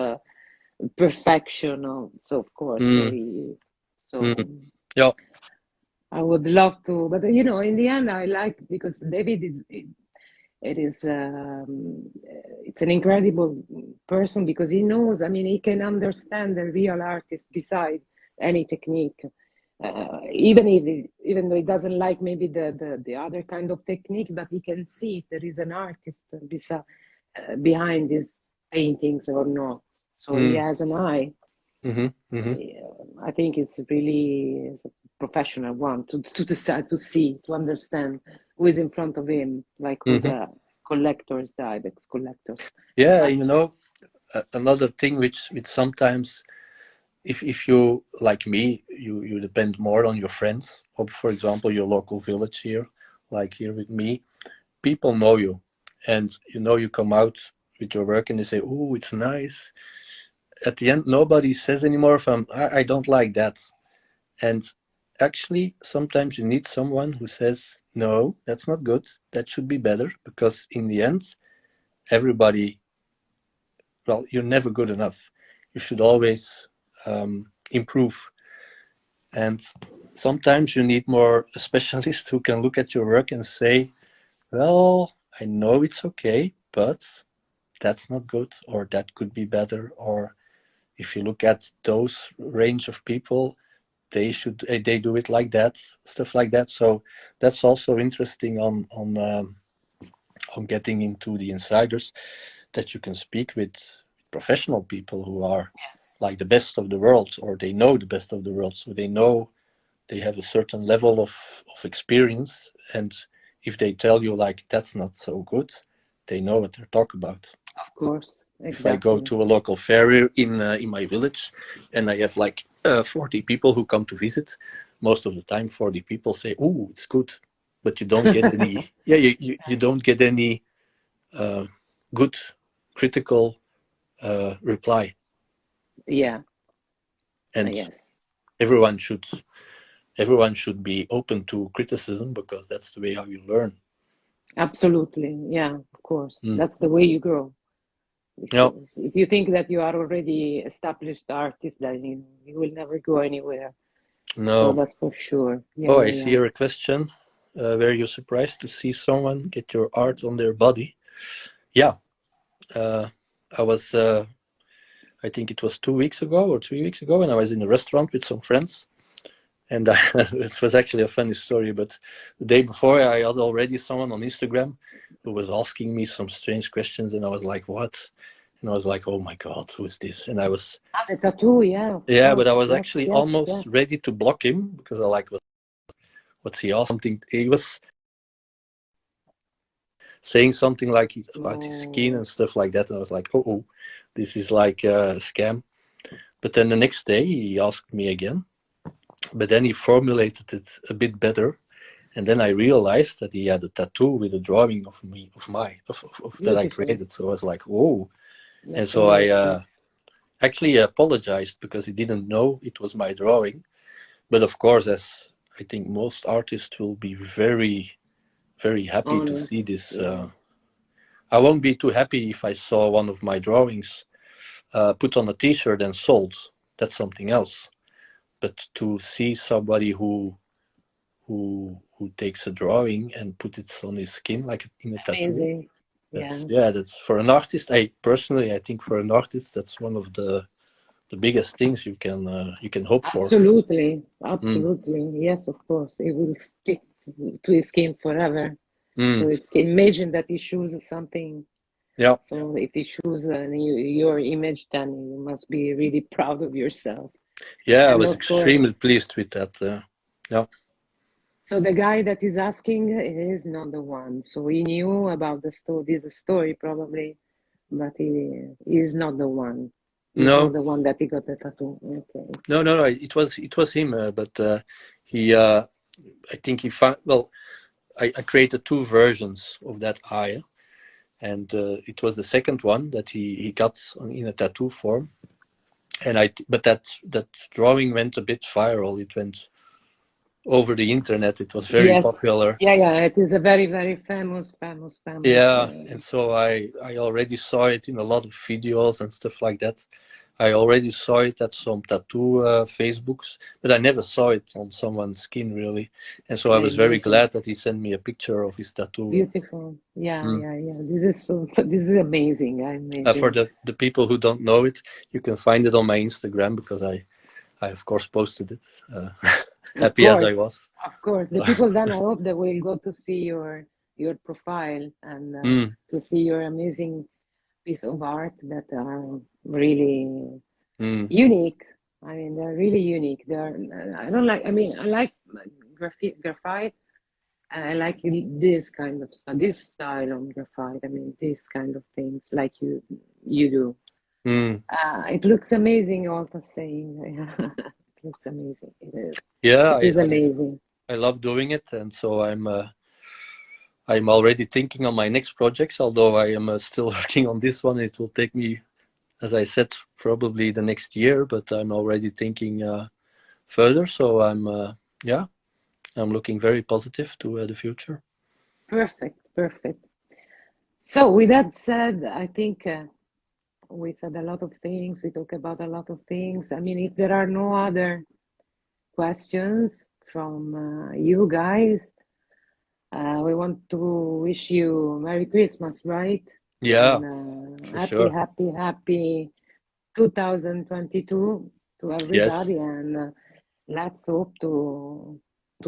perfection. So of course, yeah. I would love to, but you know, in the end, I like, because David it's an incredible person, because he knows, I mean, he can understand the real artist beside any technique, even though he doesn't like maybe the other kind of technique, but he can see if there is an artist behind his paintings or not. So he has an eye. I think it's really a professional one to decide to see, to understand who is in front of him, like who the collectors, the ibex collectors. Yeah, you know, another thing which sometimes, if you, like me, you depend more on your friends, or for example your local village here, like here with me, people know you, and you know, you come out with your work and they say, oh, it's nice. At the end, nobody says anymore from I don't like that. And actually, sometimes you need someone who says, no, that's not good, that should be better, because in the end, everybody, well, you're never good enough. You should always improve. And sometimes you need more a specialist who can look at your work and say, well, I know it's okay, but that's not good, or that could be better. Or if you look at those range of people, they do it like that, stuff like that. So that's also interesting on getting into the insiders, that you can speak with professional people who are like the best of the world, or they know the best of the world, so they know, they have a certain level of experience, and if they tell you like that's not so good, they know what they're talking about. Of course, exactly. If I go to a local fair in my village and I have like 40 people who come to visit, most of the time 40 people say, oh, it's good, but you don't get any you don't get any good critical reply. And everyone should be open to criticism, because that's the way how you learn. Absolutely, yeah, of course. That's the way you grow. If you think that you are already established artist, then you will never go anywhere. No, so that's for sure. I see here a question. Were you surprised to see someone get your art on their body? Yeah, I was. I think it was 2 weeks ago or 3 weeks ago, and I was in a restaurant with some friends, and it was actually a funny story. But the day before, I had already someone on Instagram who was asking me some strange questions, and I was like, "What?" And I was like, "Oh my God, who's this?" And I was the tattoo, yeah. Yeah, but I was actually almost ready to block him, because I like what's he asking? Something he was saying something like about his skin and stuff like that, and I was like, oh, this is like a scam. But then the next day he asked me again, but then he formulated it a bit better, and then I realized that he had a tattoo with a drawing of me, of that I created. So I was like, whoa. And so I actually apologized, because he didn't know it was my drawing. But of course, as I think most artists will be very, very happy to see this. I won't be too happy if I saw one of my drawings put on a t-shirt and sold, that's something else. But to see somebody who takes a drawing and put it on his skin like in a tattoo, Amazing. that's for an artist. I think for an artist that's one of the biggest things you can hope for. Absolutely. Yes, of course. It will stick to his skin forever. So imagine that he chooses something. Yeah. So if he chooses your image, then you must be really proud of yourself. Yeah, I was extremely pleased with that. Yeah. So the guy that is asking is not the one. So he knew about this story probably, but he is not the one. He's not the one that he got the tattoo. Okay. No. It was him, but he. I think he found. Well, I created 2 versions of that eye, and it was the second one that he got in a tattoo form, but that drawing went a bit viral. It went over the internet. It was very popular. Yeah, it is a very, very famous. Yeah, and so I already saw it in a lot of videos and stuff like that. I already saw it at some tattoo Facebooks, but I never saw it on someone's skin really. And so I was very glad that he sent me a picture of his tattoo. Beautiful. Yeah. This is amazing. I imagine. For the people who don't know it, you can find it on my Instagram because I of course posted it. Happy as I was. Of course, the people then I hope they will go to see your profile and to see your amazing piece of art that are really unique. I mean, they're really unique. I like graphite. I like this kind of stuff, this style of graphite. I mean, this kind of things like you do. It looks amazing all the same. It looks amazing. It is. Yeah, it is amazing. I love doing it, and so I'm already thinking on my next projects. Although I am still working on this one, it will take me, as I said, probably the next year. But I'm already thinking further. So I'm looking very positive to the future. Perfect. So with that said, I think we said a lot of things. We talked about a lot of things. I mean, if there are no other questions from you guys, we want to wish you Merry Christmas, right? Yeah, and, happy 2022 to everybody. Yes. And let's hope to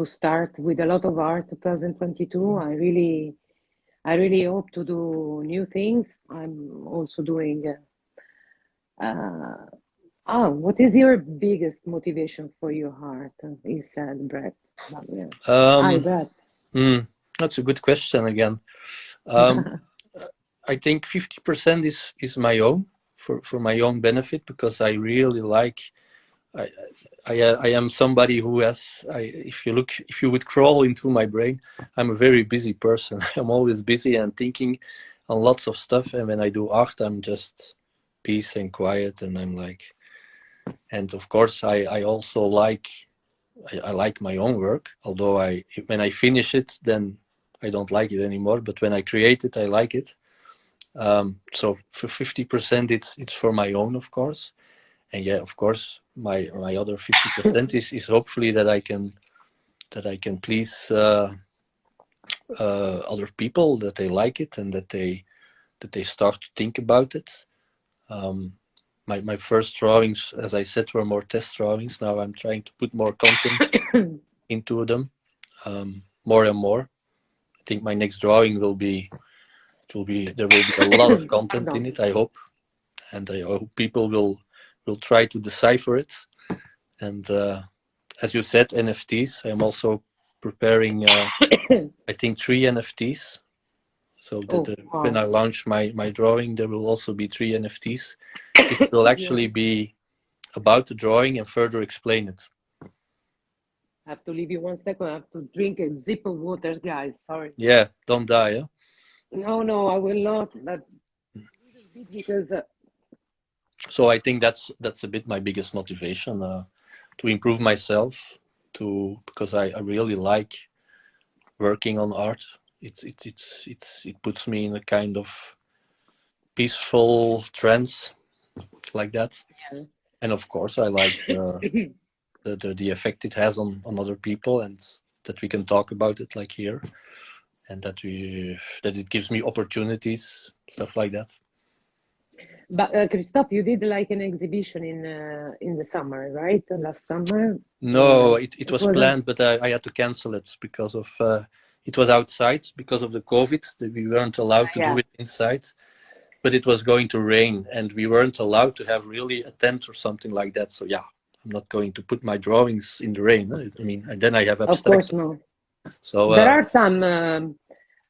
start with a lot of art 2022. I really hope to do new things. I'm also doing what is your biggest motivation for your heart? He said, Brett. Hi, Brett. That's a good question again. I think 50% is my own for my own benefit, because I really like. I am somebody who has. If you would crawl into my brain, I'm a very busy person. I'm always busy and thinking on lots of stuff. And when I do art, I'm just peace and quiet, and I'm like. And of course, I also like. I like my own work. Although when I finish it, then I don't like it anymore. But when I create it, I like it. So for 50%, it's for my own, of course. And yeah, of course, my other 50% is hopefully that I can please other people, that they like it and that they start to think about it. My first drawings, as I said, were more test drawings. Now I'm trying to put more content into them, more and more. I think my next drawing there will be a lot of content in it, I hope, and I hope people will try to decipher it. And as you said, NFTs. I'm also preparing, I think, 3 NFTs. So when I launch my drawing, there will also be 3 NFTs. It will actually be about the drawing and further explain it. I have to leave you 1 second. I have to drink a sip of water, guys. Sorry. Yeah, don't die, huh? No, I will not. But because. So I think that's a bit my biggest motivation, to improve myself, because I really like working on art. It puts me in a kind of peaceful trance, like that. Yeah. And of course, I like the effect it has on other people, and that we can talk about it like here, and that it gives me opportunities, stuff like that. But Kristof, you did like an exhibition in the summer, right? Last summer, No, or it it was wasn't? planned, but I had to cancel it because of it was outside because of the COVID. We weren't allowed to do Yeah, it inside, but it was going to rain, and we weren't allowed to have really a tent or something like that. So yeah, I'm not going to put my drawings in the rain. I mean, and then I have of abstract. course no. So There are some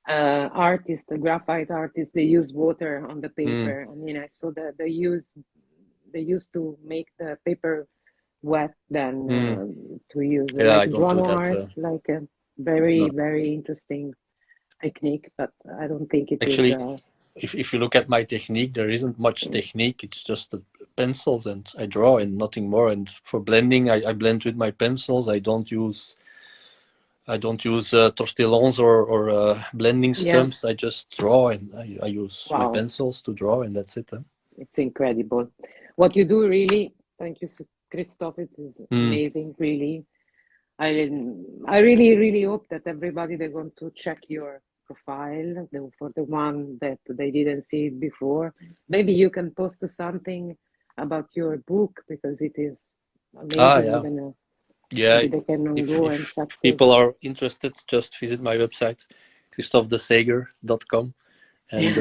artists, the graphite artists, they use water on the mm, paper. I mean, I saw that they used to make the paper wet than mm, to use yeah, like I don't drawn do that. art, like a very, No, very interesting technique, but I don't think it is. actually, if you look at my technique, there isn't much technique. It's just the pencils, and I draw and nothing more. And for blending, I blend with my pencils. I don't use tortillons or blending Yeah, stumps. I just draw, and I use my wow, pencils to draw, and that's it. Huh? it's incredible. What you do, really, thank you, Christoph, it is Mm, amazing, really. I I really, really hope that everybody they're going to check your profile for the one that they didn't see it before. Maybe you can post something about your book because it is amazing. yeah. Even Yeah, maybe they can if, go and if check if this. people are interested, just visit my website, kristofdesaeger.com. And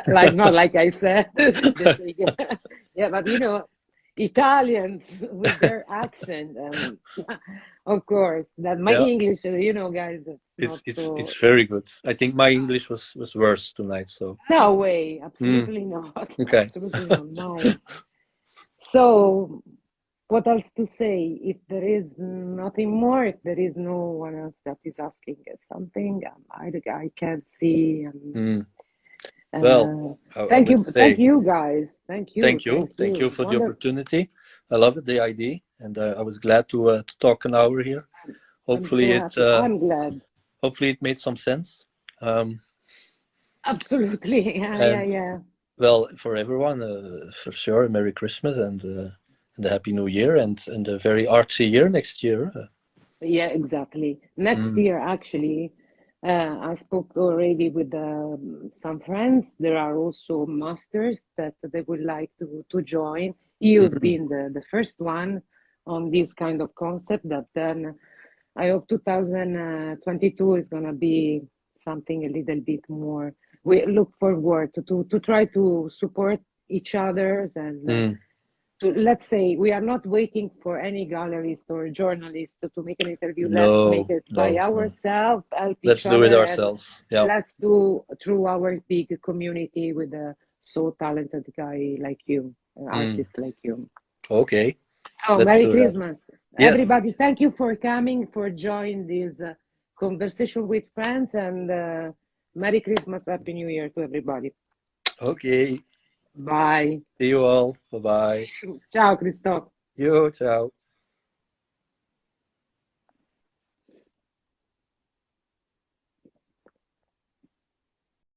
Like not like I said, this yeah, but you know, Italians with their accent, of course, that my yeah, English, you know, guys, it's it's not it's so. it's very good. I think my English was worse tonight. So No way, mm, absolutely not, okay. absolutely not mine. So, what else to say? If there is nothing more, if there is no one else that is asking us something, I can't see. Mm. Well, Uh, I would thank say you guys. Thank thank you. you for the Wonderful. opportunity. I love it, the idea, and I was glad to talk an hour here. I'm Hopefully so it happy. I'm glad. hopefully it made some sense. Um, Absolutely. Yeah, yeah, and yeah. Well, for everyone, for sure, Merry Christmas and a Happy New Year and a very artsy year next year. Yeah, exactly. Next Mm, year, actually, I spoke already with some friends. There are also masters that they would like to join. You've mhm. been the first one on this kind of concept that then I hope 2022 is going to be something a little bit more. We look forward to try to support each others and Mm. to, let's say, we are not waiting for any gallerist or journalist to make an interview. Let's make No, it by no, no. ourselves, help each Let's do it other, and ourselves. Yeah. let's do through our big community with a so talented guy like you, an Mm. artist like you. Okay, So, let's Merry do that. Christmas. Yes. Everybody, thank you for coming, for joining this conversation with friends, and Merry Christmas, Happy New Year to everybody. Okay. Bye. See you all. Bye bye. Ciao, Christophe. Yo, ciao.